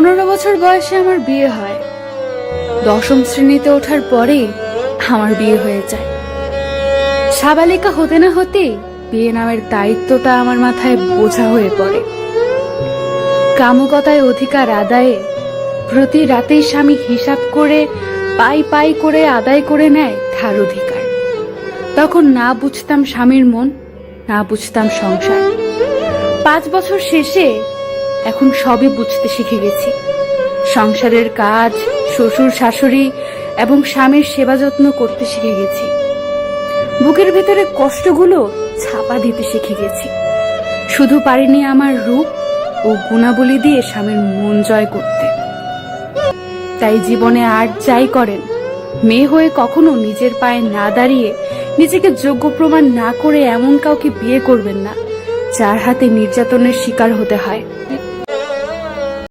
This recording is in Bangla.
15 বছর বয়সে আমার বিয়ে হয়। 10ম শ্রেণীতে ওঠার পরেই আমার বিয়ে হয়ে যায়। সাবালিকা হতে না হতেই বিয়ে নামের দায়িত্বটা আমার মাথায় বোঝা হয়ে পড়ে। কামুকতায় অধিকার আদায়ে প্রতি রাতেই স্বামী হিসাব করে পাই পাই করে আদায় করে নেয় তার অধিকার। তখন না বুঝতাম স্বামীর মন, না বুঝতাম সংসার। 5 বছর শেষে এখন সবই বুঝতে শিখে গেছি। সংসারের কাজ, শ্বশুর শাশুড়ি এবং স্বামীর সেবা যত্ন করতে শিখে গেছি। বুকের ভেতরে কষ্টগুলো ছাপা দিতে শিখে গেছি। শুধু পারিনি আমার রূপ ও গুণাবলী দিয়ে স্বামীর মন জয় করতে। তাই জীবনে আর যাই করেন, মেয়ে হয়ে কখনো নিজের পায়ে না দাঁড়িয়ে, নিজেকে যোগ্য প্রমাণ না করে এমন কাউকে বিয়ে করবেন না যার হাতে নির্যাতনের শিকার হতে হয়।